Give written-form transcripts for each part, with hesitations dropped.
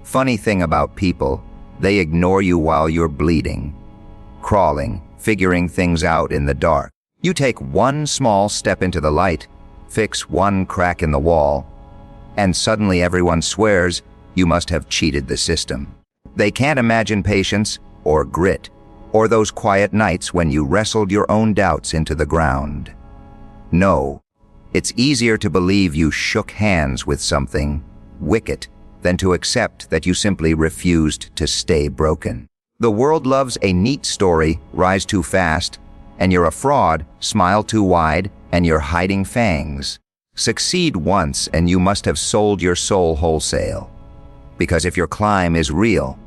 Funny thing about people, they ignore you while you're bleeding, crawling, figuring things out in the dark. You take one small step into the light, fix one crack in the wall, and suddenly everyone swears you must have cheated the system. They can't imagine patience or grit, or those quiet nights when you wrestled your own doubts into the ground. No, it's easier to believe you shook hands with something wicked than to accept that you simply refused to stay broken. The world loves a neat story, rise too fast, and you're a fraud, smile too wide, and you're hiding fangs. Succeed once and you must have sold your soul wholesale. Because if your climb is real,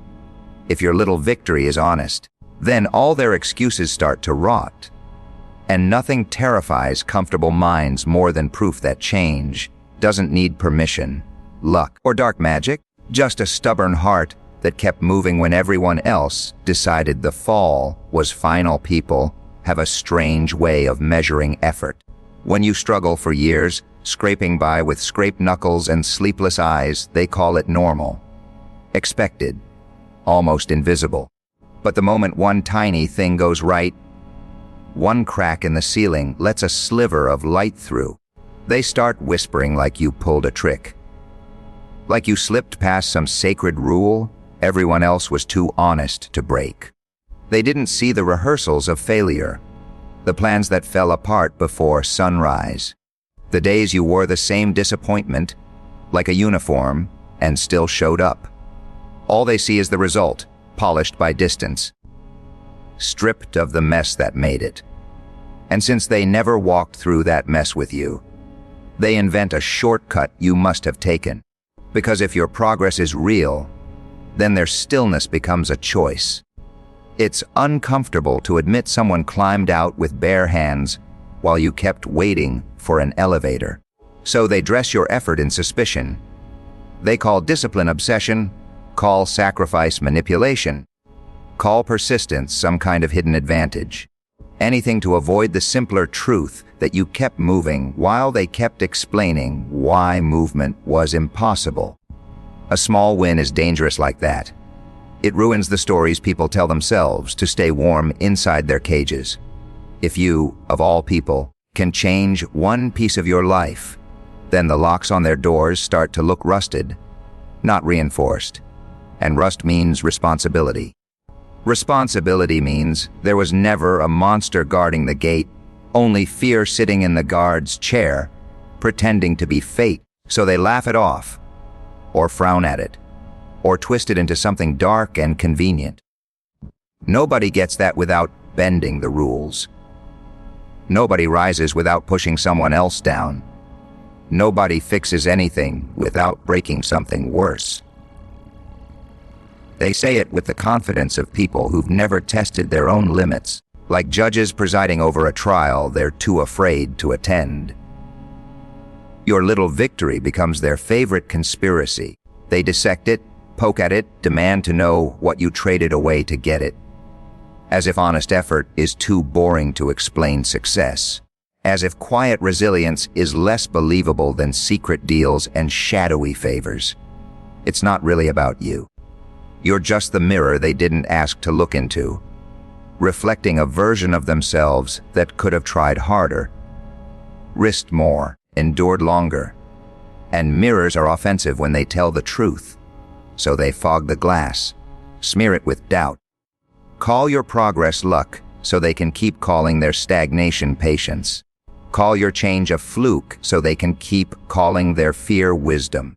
if your little victory is honest, then all their excuses start to rot. And nothing terrifies comfortable minds more than proof that change doesn't need permission, luck, or dark magic, just a stubborn heart that kept moving when everyone else decided the fall was final. People have a strange way of measuring effort. When you struggle for years, scraping by with scraped knuckles and sleepless eyes, they call it normal, expected, almost invisible. But the moment one tiny thing goes right, one crack in the ceiling lets a sliver of light through, they start whispering like you pulled a trick. Like you slipped past some sacred rule everyone else was too honest to break. They didn't see the rehearsals of failure, the plans that fell apart before sunrise, the days you wore the same disappointment like a uniform and still showed up. All they see is the result, polished by distance, stripped of the mess that made it. And since they never walked through that mess with you, they invent a shortcut you must have taken. Because if your progress is real, then their stillness becomes a choice. It's uncomfortable to admit someone climbed out with bare hands while you kept waiting for an elevator. So they dress your effort in suspicion. They call discipline obsession, call sacrifice manipulation, call persistence some kind of hidden advantage. Anything to avoid the simpler truth that you kept moving while they kept explaining why movement was impossible. A small win is dangerous like that. It ruins the stories people tell themselves to stay warm inside their cages. If you, of all people, can change one piece of your life, then the locks on their doors start to look rusted, not reinforced. And rust means responsibility. Responsibility means there was never a monster guarding the gate, only fear sitting in the guard's chair, pretending to be fate, so they laugh it off, or frown at it, or twist it into something dark and convenient. Nobody gets that without bending the rules. Nobody rises without pushing someone else down. Nobody fixes anything without breaking something worse. They say it with the confidence of people who've never tested their own limits, like judges presiding over a trial they're too afraid to attend. Your little victory becomes their favorite conspiracy. They dissect it, poke at it, demand to know what you traded away to get it. As if honest effort is too boring to explain success. As if quiet resilience is less believable than secret deals and shadowy favors. It's not really about you. You're just the mirror they didn't ask to look into, reflecting a version of themselves that could have tried harder, risked more, endured longer. And mirrors are offensive when they tell the truth. So they fog the glass, smear it with doubt. Call your progress luck so they can keep calling their stagnation patience. Call your change a fluke so they can keep calling their fear wisdom.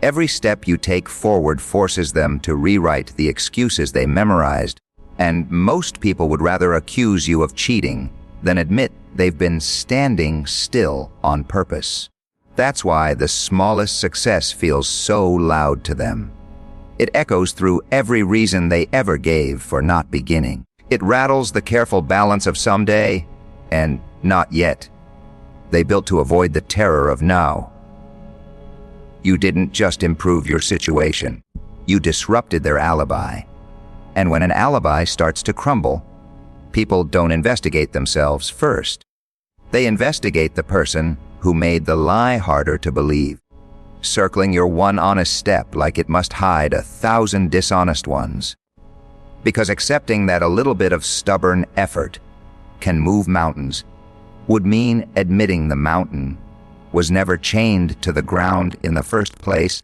Every step you take forward forces them to rewrite the excuses they memorized, and most people would rather accuse you of cheating than admit they've been standing still on purpose. That's why the smallest success feels so loud to them. It echoes through every reason they ever gave for not beginning. It rattles the careful balance of someday and not yet. They built to avoid the terror of now. You didn't just improve your situation. You disrupted their alibi. And when an alibi starts to crumble, people don't investigate themselves first. They investigate the person who made the lie harder to believe. circling your one honest step like it must hide 1,000 dishonest ones. Because accepting that a little bit of stubborn effort can move mountains would mean admitting the mountain was never chained to the ground in the first place,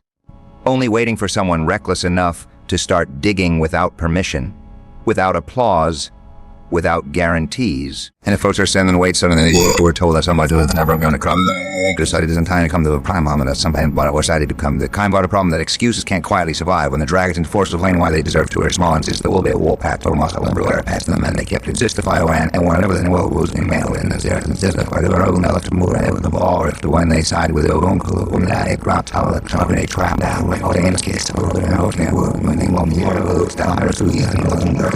only waiting for someone reckless enough to start digging without permission, without applause, without guarantees. And if folks are standing in wait, suddenly we're told that somebody is never going to come. Decided isn't time to come to a prime moment that somebody decided to come. The kind of a problem that excuses can't quietly survive when the dragons and forces explain why they deserve to. Or small instances, there will be a war path, total muscle everywhere past them, and they kept to justify and whenever the world was in mail in the zero and justify they were all left to move ahead with the ball, or if the one they side with their own clue, when they dropped how the company they trapped down, like all the in case of the ocean, when they won the order of down there, so he and wasn't there,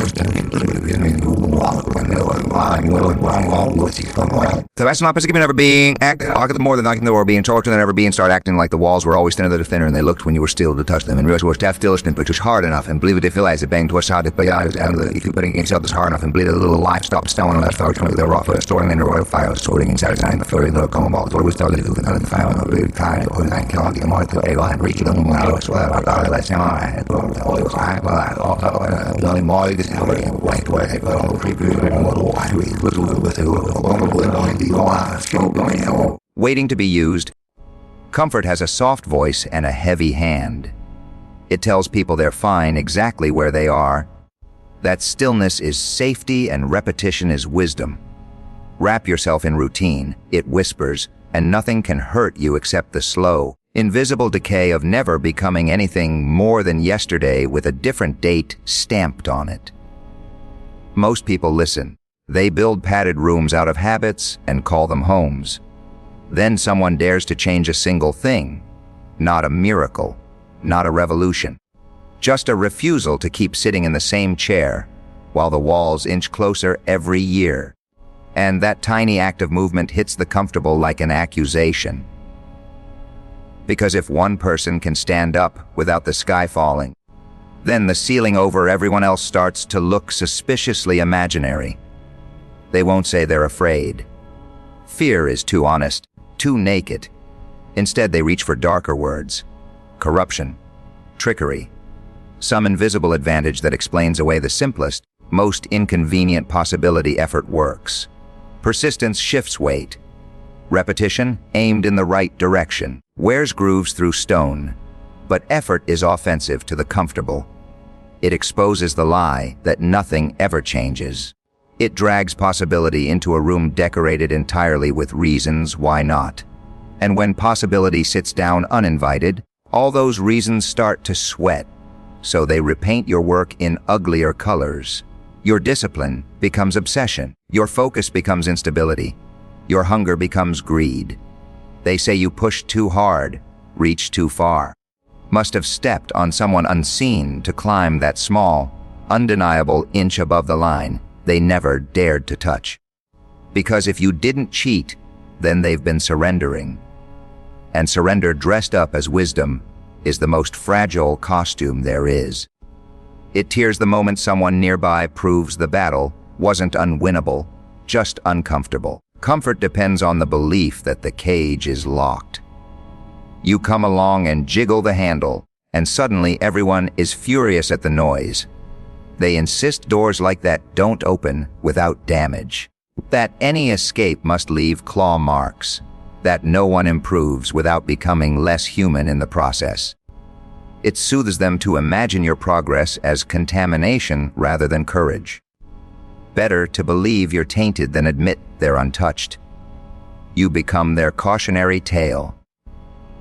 so that's not basically never being acted. Look at the more than liking the or being talked to than ever being start acting like the walls were always thinner than thinner, and they looked when you were still to touch them, and realized was that still but was hard enough, and believe it if you realize it banged was hard, but if you putting yourself is hard enough, and believe a little life stopped stone on that fire, they were off storing in the royal fire, sorting inside the flurry, the common ball, what was started to do the fire, and really kind of and killing the more to a and reach them when I was well, I thought that's all right, all the time, but I also only more this white way, but all the creepers and all the white with the waiting to be used. Comfort has a soft voice and a heavy hand. It tells people they're fine exactly where they are. That stillness is safety and repetition is wisdom. Wrap yourself in routine, it whispers, and nothing can hurt you except the slow, invisible decay of never becoming anything more than yesterday with a different date stamped on it. Most people listen. They build padded rooms out of habits and call them homes. Then someone dares to change a single thing. Not a miracle, not a revolution. Just a refusal to keep sitting in the same chair while the walls inch closer every year. And that tiny act of movement hits the comfortable like an accusation. Because if one person can stand up without the sky falling, then the ceiling over everyone else starts to look suspiciously imaginary. They won't say they're afraid. Fear is too honest, too naked. Instead, they reach for darker words. Corruption, trickery, some invisible advantage that explains away the simplest, most inconvenient possibility effort works. Persistence shifts weight. Repetition, aimed in the right direction, wears grooves through stone. But effort is offensive to the comfortable. It exposes the lie that nothing ever changes. It drags possibility into a room decorated entirely with reasons why not. And when possibility sits down uninvited, all those reasons start to sweat, so they repaint your work in uglier colors. Your discipline becomes obsession. Your focus becomes instability. Your hunger becomes greed. They say you pushed too hard, reached too far. Must have stepped on someone unseen to climb that small, undeniable inch above the line they never dared to touch. Because if you didn't cheat, then they've been surrendering. And surrender dressed up as wisdom is the most fragile costume there is. It tears the moment someone nearby proves the battle wasn't unwinnable, just uncomfortable. Comfort depends on the belief that the cage is locked. You come along and jiggle the handle, and suddenly everyone is furious at the noise. They insist doors like that don't open without damage, that any escape must leave claw marks, that no one improves without becoming less human in the process. It soothes them to imagine your progress as contamination rather than courage. Better to believe you're tainted than admit they're untouched. You become their cautionary tale.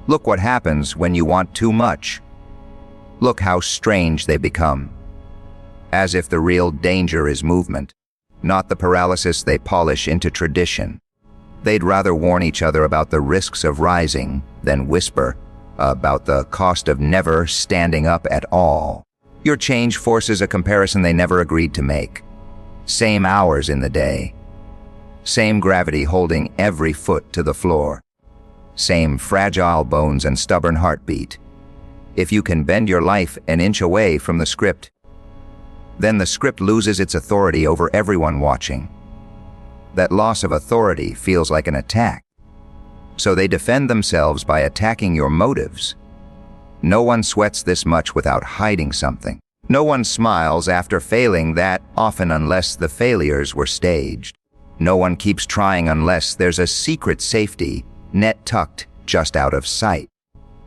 Look what happens when you want too much. Look how strange they become. As if the real danger is movement, not the paralysis they polish into tradition. They'd rather warn each other about the risks of rising than whisper about the cost of never standing up at all. Your change forces a comparison they never agreed to make. Same hours in the day. Same gravity holding every foot to the floor. Same fragile bones and stubborn heartbeat. If you can bend your life an inch away from the script, then the script loses its authority over everyone watching. That loss of authority feels like an attack. So they defend themselves by attacking your motives. No one sweats this much without hiding something. No one smiles after failing that often unless the failures were staged. No one keeps trying unless there's a secret safety net tucked just out of sight.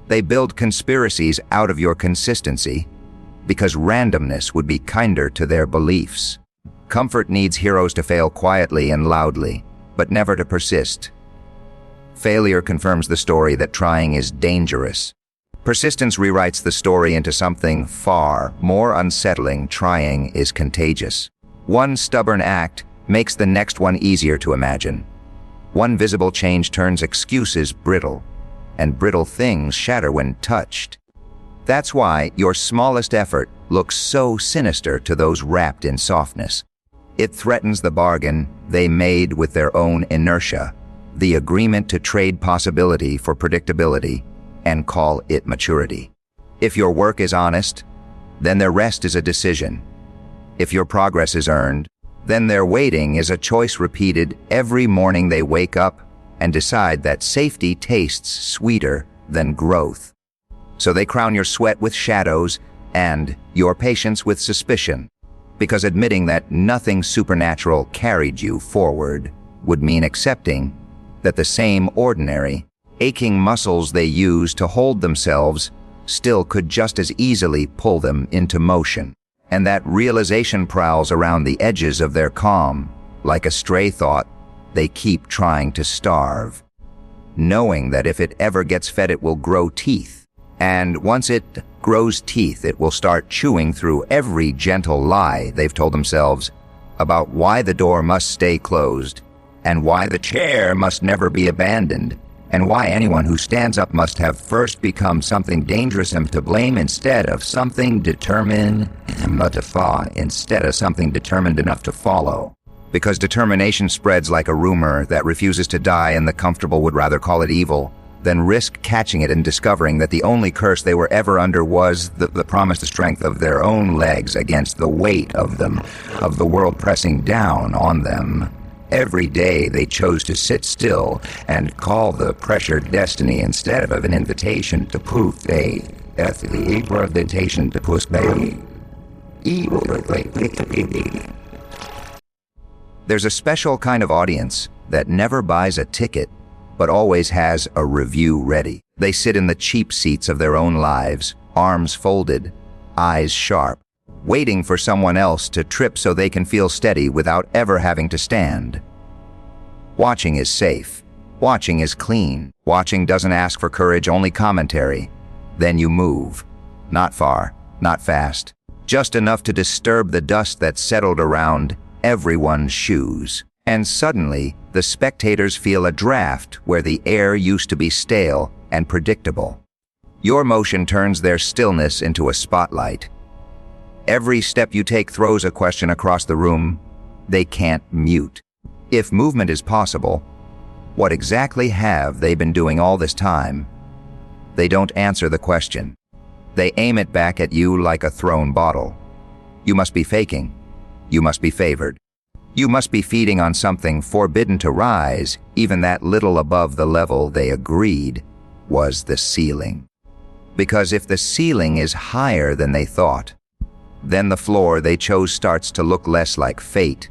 They build conspiracies out of your consistency because randomness would be kinder to their beliefs. Comfort needs heroes to fail quietly and loudly, but never to persist. Failure confirms the story that trying is dangerous. Persistence rewrites the story into something far more unsettling. Trying is contagious. One stubborn act makes the next one easier to imagine. One visible change turns excuses brittle, and brittle things shatter when touched. That's why your smallest effort looks so sinister to those wrapped in softness. It threatens the bargain they made with their own inertia, the agreement to trade possibility for predictability and call it maturity. If your work is honest, then their rest is a decision. If your progress is earned, then their waiting is a choice repeated every morning they wake up and decide that safety tastes sweeter than growth. So they crown your sweat with shadows and your patience with suspicion, because admitting that nothing supernatural carried you forward would mean accepting that the same ordinary, aching muscles they use to hold themselves still could just as easily pull them into motion. And that realization prowls around the edges of their calm, like a stray thought they keep trying to starve, knowing that if it ever gets fed it will grow teeth, and once it grows teeth it will start chewing through every gentle lie they've told themselves about why the door must stay closed, and why the chair must never be abandoned, and why anyone who stands up must have first become something dangerous and to blame instead of something determined instead of something determined enough to follow. Because determination spreads like a rumor that refuses to die, and the comfortable would rather call it evil than risk catching it and discovering that the only curse they were ever under was the promised strength of their own legs against the weight of the world pressing down on them. Every day they chose to sit still and call the pressure destiny instead of an invitation to proof. That's the invitation to push baby. There's a special kind of audience that never buys a ticket, but always has a review ready. They sit in the cheap seats of their own lives, arms folded, eyes sharp, waiting for someone else to trip so they can feel steady without ever having to stand. Watching is safe. Watching is clean. Watching doesn't ask for courage, only commentary. Then you move. Not far, not fast. Just enough to disturb the dust that settled around everyone's shoes. And suddenly, the spectators feel a draft where the air used to be stale and predictable. Your motion turns their stillness into a spotlight. Every step you take throws a question across the room they can't mute. If movement is possible, what exactly have they been doing all this time? They don't answer the question. They aim it back at you like a thrown bottle. You must be faking. You must be favored. You must be feeding on something forbidden to rise, even that little above the level they agreed was the ceiling. Because if the ceiling is higher than they thought, then the floor they chose starts to look less like fate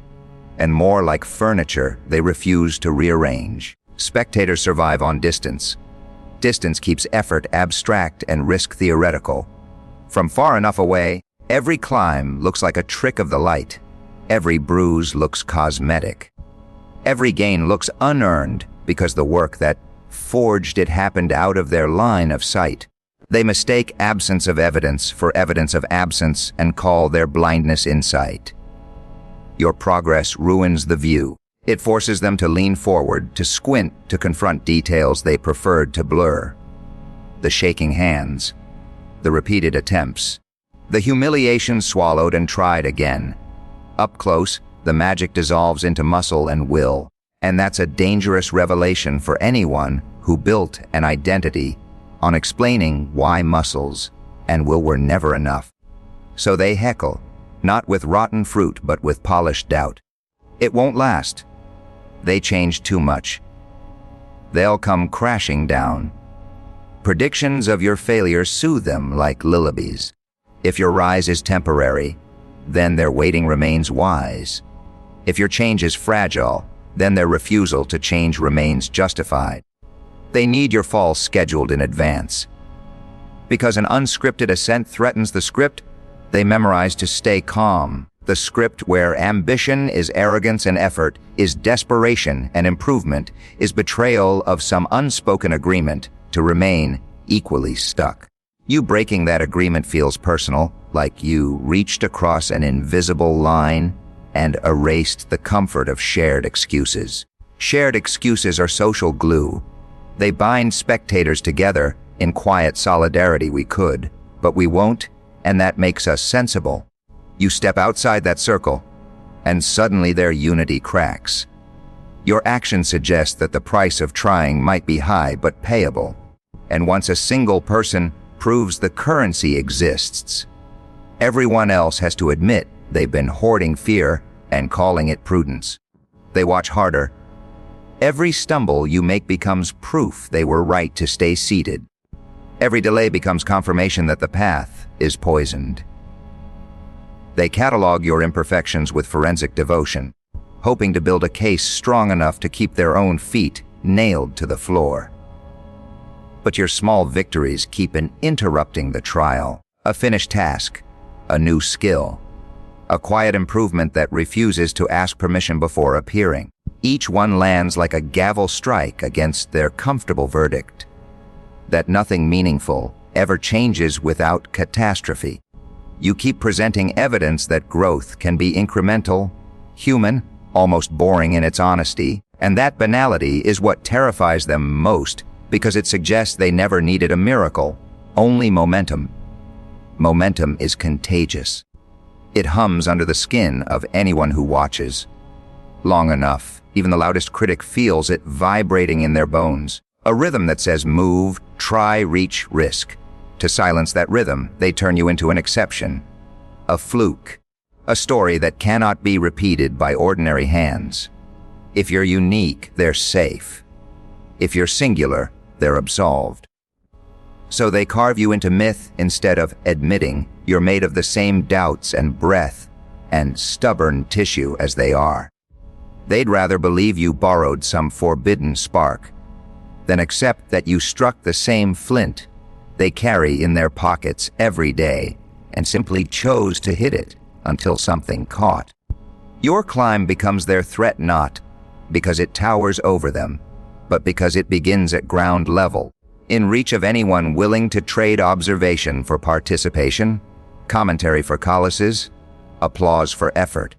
and more like furniture they refuse to rearrange. Spectators survive on distance. Distance keeps effort abstract and risk theoretical. From far enough away, every climb looks like a trick of the light. Every bruise looks cosmetic. Every gain looks unearned because the work that forged it happened out of their line of sight. They mistake absence of evidence for evidence of absence and call their blindness insight. Your progress ruins the view. It forces them to lean forward, to squint, to confront details they preferred to blur. The shaking hands, the repeated attempts, the humiliation swallowed and tried again. Up close, the magic dissolves into muscle and will, and that's a dangerous revelation for anyone who built an identity on explaining why muscles and will were never enough. So they heckle, not with rotten fruit but with polished doubt. It won't last. They change too much. they'll come crashing down. Predictions of your failure soothe them like lullabies. If your rise is temporary, then their waiting remains wise. If your change is fragile, then their refusal to change remains justified. They need your fall scheduled in advance. Because an unscripted ascent threatens the script, they memorize to stay calm. The script where ambition is arrogance and effort, is desperation and improvement, is betrayal of some unspoken agreement to remain equally stuck. You breaking that agreement feels personal, like you reached across an invisible line and erased the comfort of shared excuses. Shared excuses are social glue. They bind spectators together. In quiet solidarity we could, but we won't, and that makes us sensible. You step outside that circle, and suddenly their unity cracks. Your action suggests that the price of trying might be high but payable. And once a single person proves the currency exists, everyone else has to admit they've been hoarding fear and calling it prudence. They watch harder. Every stumble you make becomes proof they were right to stay seated. Every delay becomes confirmation that the path is poisoned. They catalog your imperfections with forensic devotion, hoping to build a case strong enough to keep their own feet nailed to the floor. But your small victories keep interrupting the trial. A finished task, a new skill, a quiet improvement that refuses to ask permission before appearing. Each one lands like a gavel strike against their comfortable verdict that nothing meaningful ever changes without catastrophe. You keep presenting evidence that growth can be incremental, human, almost boring in its honesty, and that banality is what terrifies them most because it suggests they never needed a miracle, only momentum. Momentum is contagious. It hums under the skin of anyone who watches. Long enough, even the loudest critic feels it vibrating in their bones. A rhythm that says move, try, reach, risk. To silence that rhythm, they turn you into an exception, a fluke, a story that cannot be repeated by ordinary hands. If you're unique, they're safe. If you're singular, they're absolved. So they carve you into myth instead of admitting you're made of the same doubts and breath and stubborn tissue as they are. They'd rather believe you borrowed some forbidden spark than accept that you struck the same flint they carry in their pockets every day and simply chose to hit it until something caught. Your climb becomes their threat not because it towers over them, but because it begins at ground level, in reach of anyone willing to trade observation for participation, commentary for callouses, applause for effort.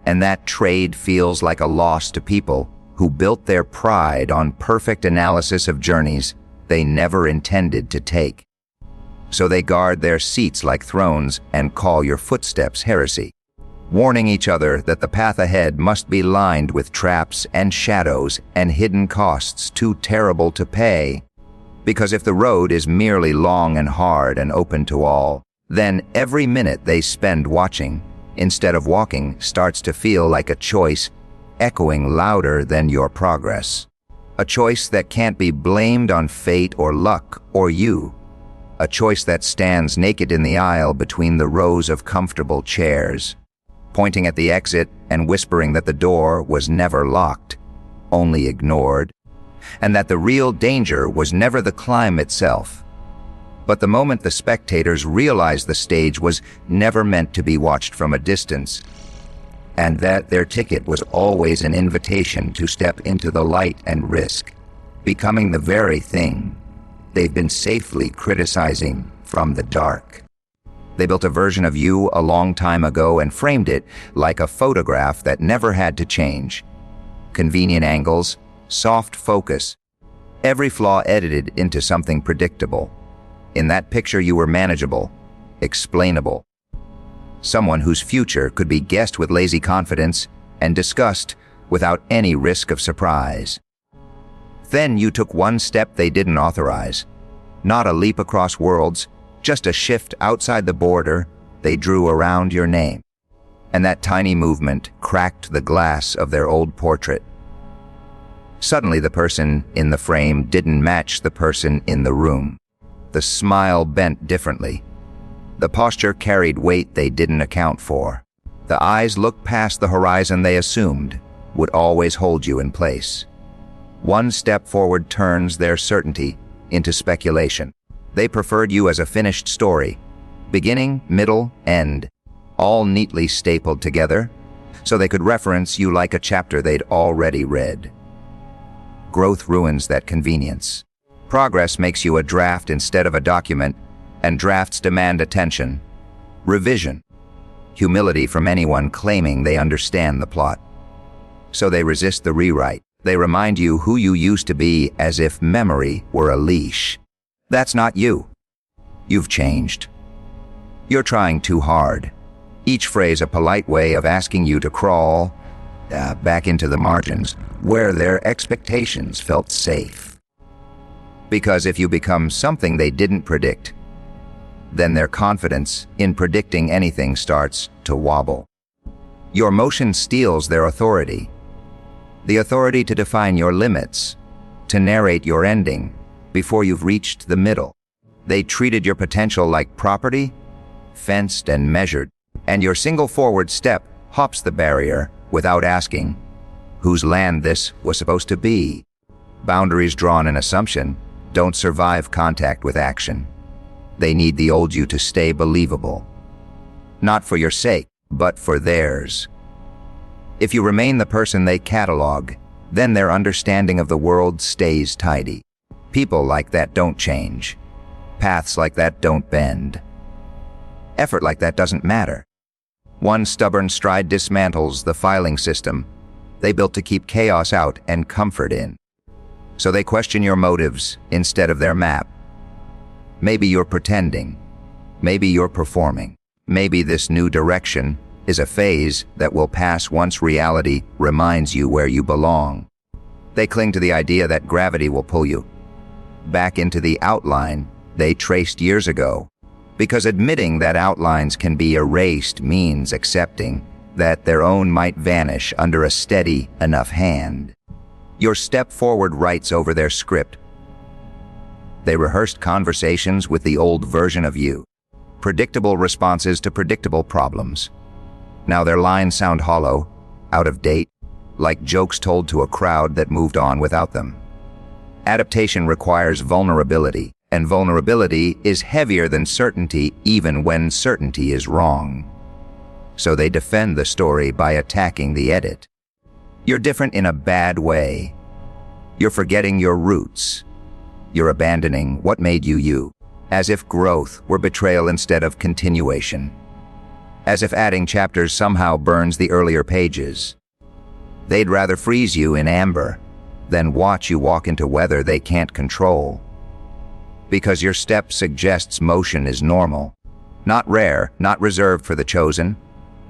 And that trade feels like a loss to people who built their pride on perfect analysis of journeys they never intended to take. So they guard their seats like thrones and call your footsteps heresy, warning each other that the path ahead must be lined with traps and shadows and hidden costs too terrible to pay. Because if the road is merely long and hard and open to all, then every minute they spend watching, instead of walking, starts to feel like a choice echoing louder than your progress. A choice that can't be blamed on fate or luck or you. A choice that stands naked in the aisle between the rows of comfortable chairs, pointing at the exit and whispering that the door was never locked, only ignored, and that the real danger was never the climb itself. But the moment the spectators realized the stage was never meant to be watched from a distance, and that their ticket was always an invitation to step into the light and risk becoming the very thing they've been safely criticizing from the dark. They built a version of you a long time ago and framed it like a photograph that never had to change. Convenient angles, soft focus, every flaw edited into something predictable. In that picture you were manageable, explainable. Someone whose future could be guessed with lazy confidence and discussed without any risk of surprise. Then you took one step they didn't authorize. Not a leap across worlds, just a shift outside the border they drew around your name. And that tiny movement cracked the glass of their old portrait. Suddenly the person in the frame didn't match the person in the room. The smile bent differently. The posture carried weight they didn't account for. The eyes looked past the horizon they assumed would always hold you in place. One step forward turns their certainty into speculation. They preferred you as a finished story, beginning, middle, end, all neatly stapled together, so they could reference you like a chapter they'd already read. Growth ruins that convenience. Progress makes you a draft instead of a document, and drafts demand attention, revision, humility from anyone claiming they understand the plot. So they resist the rewrite. They remind you who you used to be as if memory were a leash. That's not you. You've changed. You're trying too hard. Each phrase a polite way of asking you to crawl back into the margins where their expectations felt safe. Because if you become something they didn't predict, then their confidence in predicting anything starts to wobble. Your motion steals their authority. The authority to define your limits, to narrate your ending before you've reached the middle. They treated your potential like property, fenced and measured, and your single forward step hops the barrier without asking whose land this was supposed to be. Boundaries drawn in assumption don't survive contact with action. They need the old you to stay believable. Not for your sake, but for theirs. If you remain the person they catalog, then their understanding of the world stays tidy. People like that don't change. Paths like that don't bend. Effort like that doesn't matter. One stubborn stride dismantles the filing system they built to keep chaos out and comfort in. So they question your motives instead of their map. Maybe you're pretending. Maybe you're performing. Maybe this new direction is a phase that will pass once reality reminds you where you belong. They cling to the idea that gravity will pull you back into the outline they traced years ago, because admitting that outlines can be erased means accepting that their own might vanish under a steady enough hand. Your step forward writes over their script. They rehearsed conversations with the old version of you, predictable responses to predictable problems. Now their lines sound hollow, out of date, like jokes told to a crowd that moved on without them. Adaptation requires vulnerability, and vulnerability is heavier than certainty even when certainty is wrong. So they defend the story by attacking the edit. You're different in a bad way. You're forgetting your roots. You're abandoning what made you you, as if growth were betrayal instead of continuation. As if adding chapters somehow burns the earlier pages. They'd rather freeze you in amber than watch you walk into weather they can't control. Because your step suggests motion is normal, not rare, not reserved for the chosen,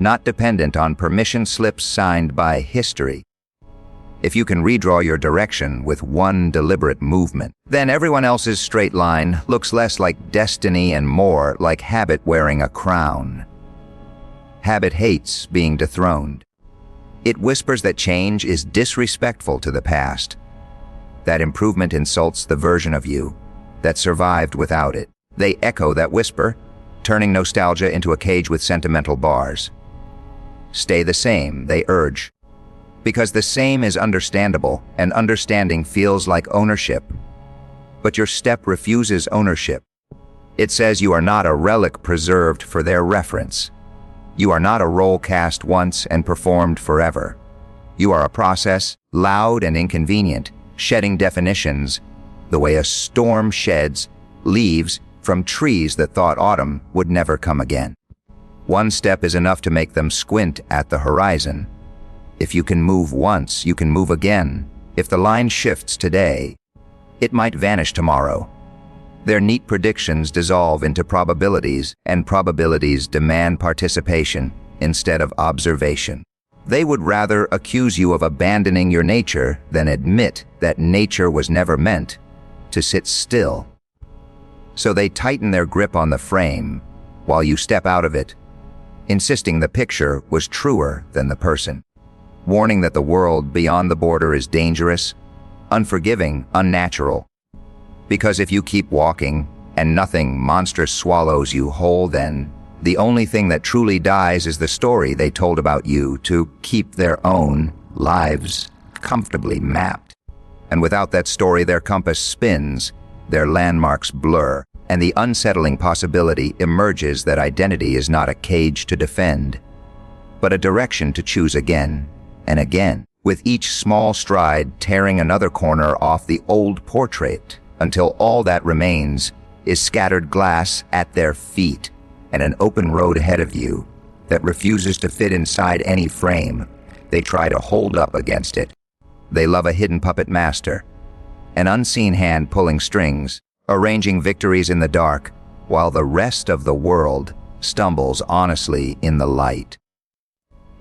not dependent on permission slips signed by history. If you can redraw your direction with one deliberate movement, then everyone else's straight line looks less like destiny and more like habit wearing a crown. Habit hates being dethroned. It whispers that change is disrespectful to the past, that improvement insults the version of you that survived without it. They echo that whisper, turning nostalgia into a cage with sentimental bars. Stay the same, they urge. Because the same is understandable, and understanding feels like ownership. But your step refuses ownership. It says you are not a relic preserved for their reference. You are not a role cast once and performed forever. You are a process, loud and inconvenient, shedding definitions, the way a storm sheds leaves from trees that thought autumn would never come again. One step is enough to make them squint at the horizon. If you can move once, you can move again. If the line shifts today, it might vanish tomorrow. Their neat predictions dissolve into probabilities, and probabilities demand participation instead of observation. They would rather accuse you of abandoning your nature than admit that nature was never meant to sit still. So they tighten their grip on the frame while you step out of it, insisting the picture was truer than the person, warning that the world beyond the border is dangerous, unforgiving, unnatural. Because if you keep walking and nothing monstrous swallows you whole, then the only thing that truly dies is the story they told about you to keep their own lives comfortably mapped. And without that story, their compass spins, their landmarks blur, and the unsettling possibility emerges that identity is not a cage to defend, but a direction to choose again and again, with each small stride tearing another corner off the old portrait, until all that remains is scattered glass at their feet and an open road ahead of you that refuses to fit inside any frame they try to hold up against it. They love a hidden puppet master, an unseen hand pulling strings, arranging victories in the dark, while the rest of the world stumbles honestly in the light.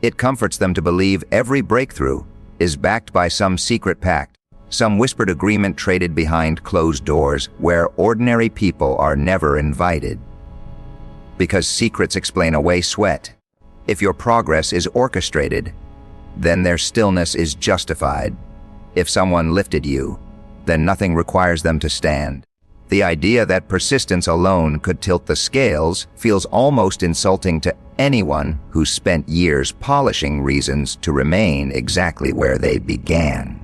It comforts them to believe every breakthrough is backed by some secret pact, some whispered agreement traded behind closed doors where ordinary people are never invited. Because secrets explain away sweat. If your progress is orchestrated, then their stillness is justified. If someone lifted you, then nothing requires them to stand. The idea that persistence alone could tilt the scales feels almost insulting to anyone who spent years polishing reasons to remain exactly where they began.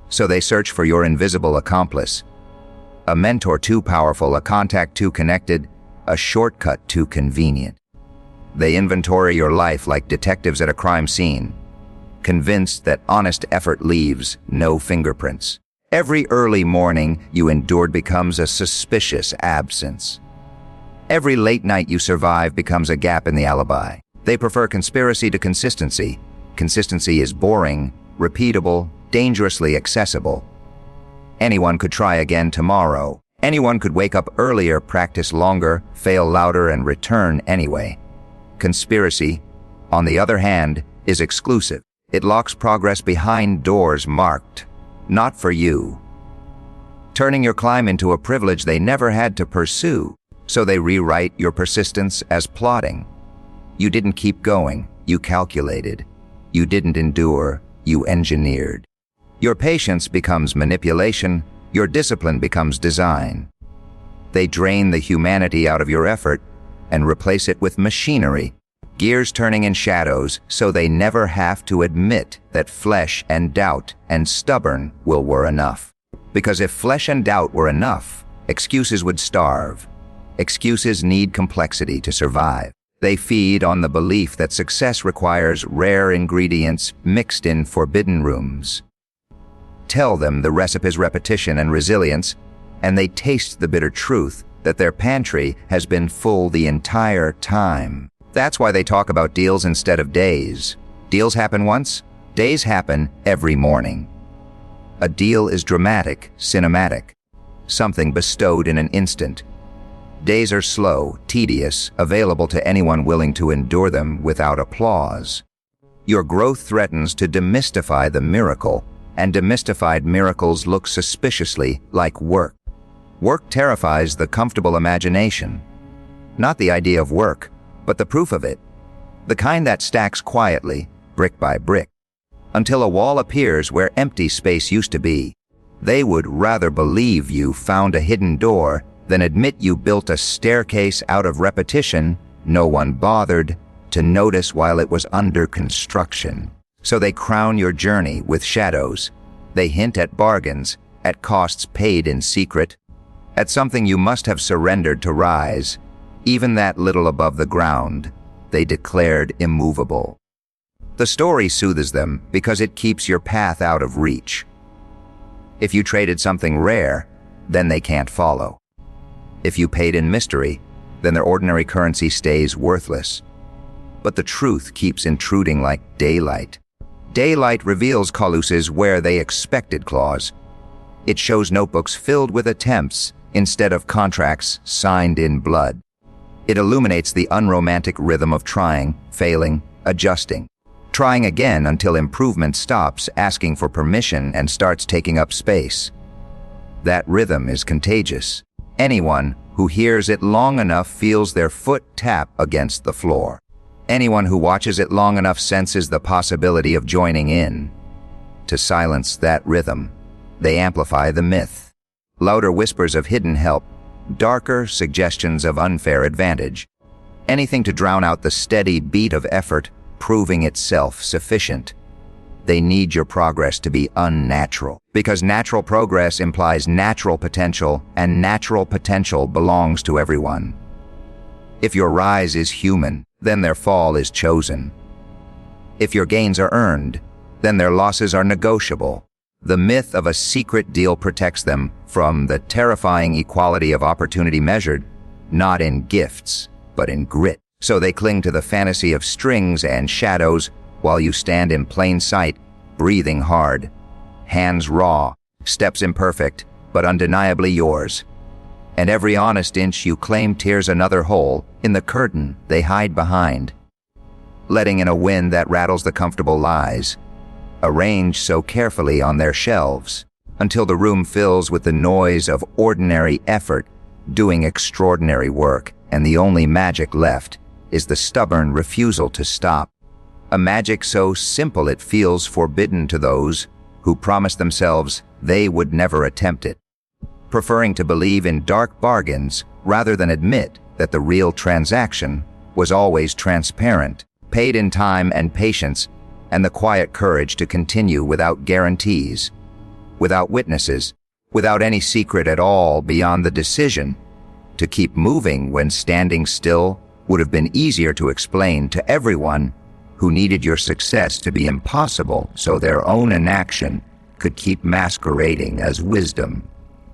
So they search for your invisible accomplice, a mentor too powerful, a contact too connected, a shortcut too convenient. They inventory your life like detectives at a crime scene, convinced that honest effort leaves no fingerprints. Every early morning you endured becomes a suspicious absence. Every late night you survive becomes a gap in the alibi. They prefer conspiracy to consistency. Consistency is boring, repeatable, dangerously accessible. Anyone could try again tomorrow. Anyone could wake up earlier, practice longer, fail louder, and return anyway. Conspiracy, on the other hand, is exclusive. It locks progress behind doors marked, "Not for you," turning your climb into a privilege they never had to pursue. So they rewrite your persistence as plotting. You didn't keep going, you calculated. You didn't endure, you engineered. Your patience becomes manipulation, your discipline becomes design. They drain the humanity out of your effort and replace it with machinery, gears turning in shadows so they never have to admit that flesh and doubt and stubborn will were enough. Because if flesh and doubt were enough, excuses would starve. Excuses need complexity to survive. They feed on the belief that success requires rare ingredients mixed in forbidden rooms. Tell them the recipe is repetition and resilience, and they taste the bitter truth that their pantry has been full the entire time. That's why they talk about deals instead of days. Deals happen once, days happen every morning. A deal is dramatic, cinematic, something bestowed in an instant. Days are slow, tedious, available to anyone willing to endure them without applause. Your growth threatens to demystify the miracle, and demystified miracles look suspiciously like work. Work terrifies the comfortable imagination. Not the idea of work, but the proof of it. The kind that stacks quietly, brick by brick, until a wall appears where empty space used to be. They would rather believe you found a hidden door than admit you built a staircase out of repetition no one bothered to notice while it was under construction. So they crown your journey with shadows. They hint at bargains, at costs paid in secret, at something you must have surrendered to rise. Even that little above the ground, they declared immovable. The story soothes them because it keeps your path out of reach. If you traded something rare, then they can't follow. If you paid in mystery, then their ordinary currency stays worthless. But the truth keeps intruding like daylight. Daylight reveals Coluses where they expected clause. It shows notebooks filled with attempts instead of contracts signed in blood. It illuminates the unromantic rhythm of trying, failing, adjusting. Trying again until improvement stops asking for permission and starts taking up space. That rhythm is contagious. Anyone who hears it long enough feels their foot tap against the floor. Anyone who watches it long enough senses the possibility of joining in. To silence that rhythm, they amplify the myth. Louder whispers of hidden help, darker suggestions of unfair advantage. Anything to drown out the steady beat of effort, proving itself sufficient. They need your progress to be unnatural, because natural progress implies natural potential, and natural potential belongs to everyone. If your rise is human, then their fall is chosen. If your gains are earned, then their losses are negotiable. The myth of a secret deal protects them from the terrifying equality of opportunity measured, not in gifts, but in grit. So they cling to the fantasy of strings and shadows while you stand in plain sight, breathing hard, hands raw, steps imperfect, but undeniably yours. And every honest inch you claim tears another hole in the curtain they hide behind, letting in a wind that rattles the comfortable lies, arranged so carefully on their shelves, until the room fills with the noise of ordinary effort, doing extraordinary work, and the only magic left is the stubborn refusal to stop. A magic so simple it feels forbidden to those who promise themselves they would never attempt it, preferring to believe in dark bargains rather than admit that the real transaction was always transparent, paid in time and patience, and the quiet courage to continue without guarantees, without witnesses, without any secret at all beyond the decision to keep moving when standing still would have been easier to explain to everyone who needed your success to be impossible so their own inaction could keep masquerading as wisdom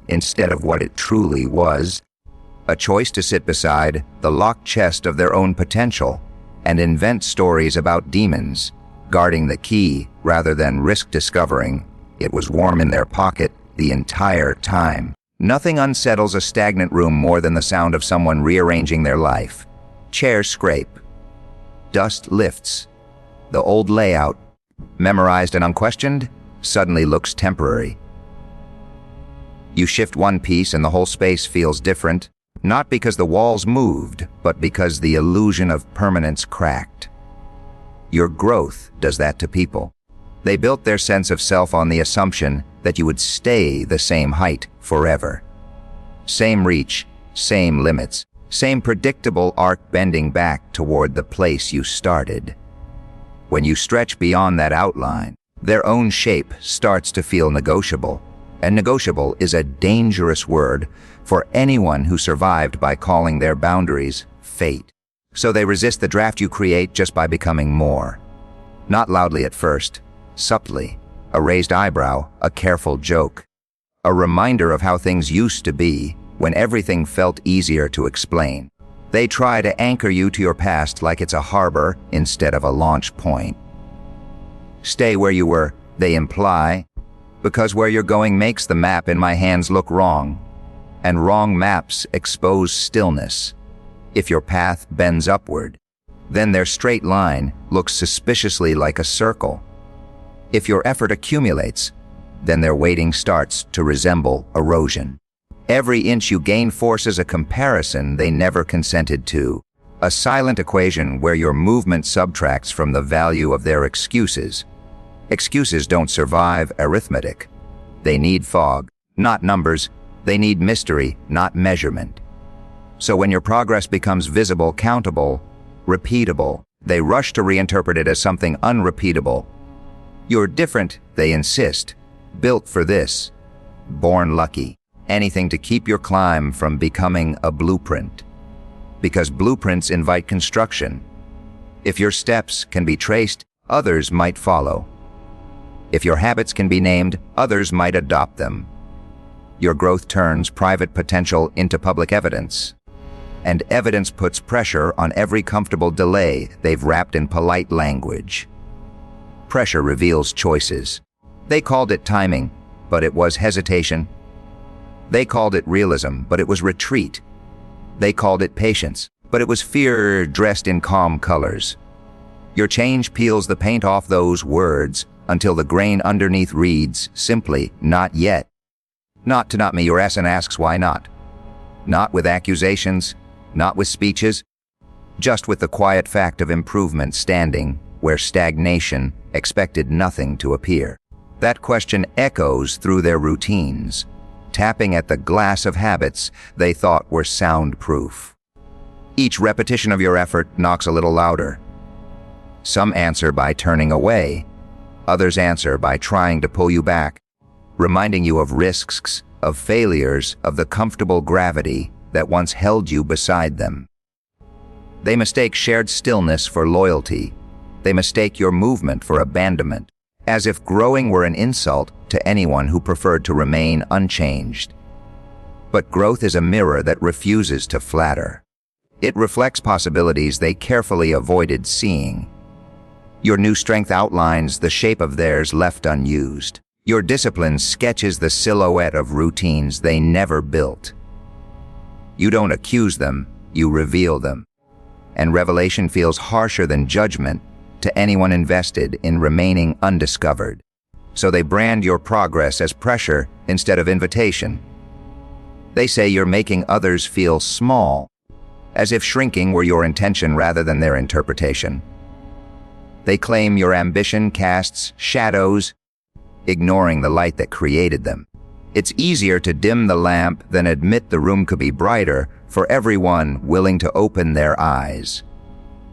instead of what it truly was, a choice to sit beside the locked chest of their own potential and invent stories about demons, guarding the key rather than risk discovering it was warm in their pocket the entire time. Nothing unsettles a stagnant room more than the sound of someone rearranging their life. Chairs scrape. Dust lifts. The old layout, memorized and unquestioned, suddenly looks temporary. You shift one piece and the whole space feels different, not because the walls moved, but because the illusion of permanence cracked. Your growth does that to people. They built their sense of self on the assumption that you would stay the same height forever. Same reach, same limits, same predictable arc bending back toward the place you started. When you stretch beyond that outline, their own shape starts to feel negotiable. And negotiable is a dangerous word for anyone who survived by calling their boundaries fate. So they resist the draft you create just by becoming more. Not loudly at first, subtly, a raised eyebrow, a careful joke. A reminder of how things used to be when everything felt easier to explain. They try to anchor you to your past like it's a harbor instead of a launch point. Stay where you were, they imply, because where you're going makes the map in my hands look wrong, and wrong maps expose stillness. If your path bends upward, then their straight line looks suspiciously like a circle. If your effort accumulates, then their waiting starts to resemble erosion. Every inch you gain forces a comparison they never consented to, a silent equation where your movement subtracts from the value of their excuses. Excuses don't survive arithmetic. They need fog, not numbers. They need mystery, not measurement. So when your progress becomes visible, countable, repeatable, they rush to reinterpret it as something unrepeatable. You're different, they insist. Built for this. Born lucky. Anything to keep your climb from becoming a blueprint. Because blueprints invite construction. If your steps can be traced, others might follow. If your habits can be named, others might adopt them. Your growth turns private potential into public evidence. And evidence puts pressure on every comfortable delay they've wrapped in polite language. Pressure reveals choices. They called it timing, but it was hesitation. They called it realism, but it was retreat. They called it patience, but it was fear dressed in calm colors. Your change peels the paint off those words until the grain underneath reads simply, not yet. Not to not me your ass and asks why not. Not with accusations, not with speeches, just with the quiet fact of improvement standing where stagnation expected nothing to appear. That question echoes through their routines, tapping at the glass of habits they thought were soundproof. Each repetition of your effort knocks a little louder. Some answer by turning away. Others answer by trying to pull you back, reminding you of risks, of failures, of the comfortable gravity that once held you beside them. They mistake shared stillness for loyalty. They mistake your movement for abandonment, as if growing were an insult to anyone who preferred to remain unchanged. But growth is a mirror that refuses to flatter. It reflects possibilities they carefully avoided seeing. Your new strength outlines the shape of theirs left unused. Your discipline sketches the silhouette of routines they never built. You don't accuse them, you reveal them. And revelation feels harsher than judgment to anyone invested in remaining undiscovered. So they brand your progress as pressure instead of invitation. They say you're making others feel small, as if shrinking were your intention rather than their interpretation. They claim your ambition casts shadows, ignoring the light that created them. It's easier to dim the lamp than admit the room could be brighter for everyone willing to open their eyes.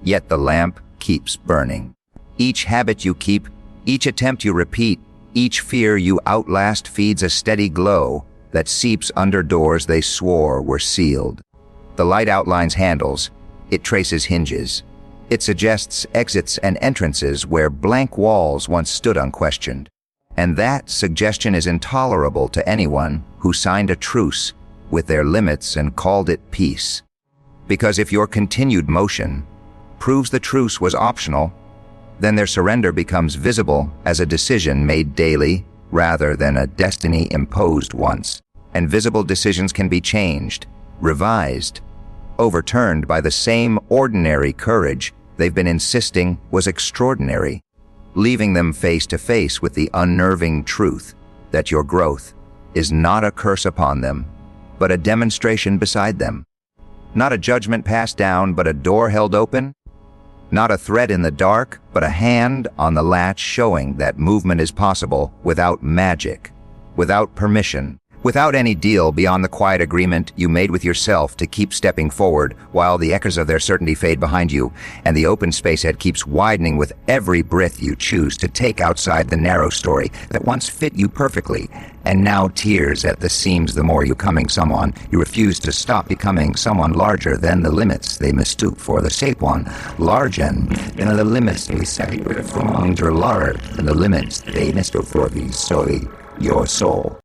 Yet the lamp keeps burning. Each habit you keep, each attempt you repeat, each fear you outlast feeds a steady glow that seeps under doors they swore were sealed. The light outlines handles, it traces hinges. It suggests exits and entrances where blank walls once stood unquestioned. And that suggestion is intolerable to anyone who signed a truce with their limits and called it peace. Because if your continued motion proves the truce was optional, then their surrender becomes visible as a decision made daily rather than a destiny imposed once. And visible decisions can be changed, revised, overturned by the same ordinary courage they've been insisting was extraordinary, leaving them face to face with the unnerving truth that your growth is not a curse upon them, but a demonstration beside them. Not a judgment passed down, but a door held open. Not a thread in the dark, but a hand on the latch showing that movement is possible without magic, without permission, without any deal beyond the quiet agreement you made with yourself to keep stepping forward while the echoes of their certainty fade behind you, and the open space ahead keeps widening with every breath you choose to take outside the narrow story that once fit you perfectly, and now tears at the seams the more you becoming someone. You refuse to stop becoming someone larger than the limits they mistook for the safe one, larger than the limits they separated from your larger than the limits they mistook for the soul, your soul.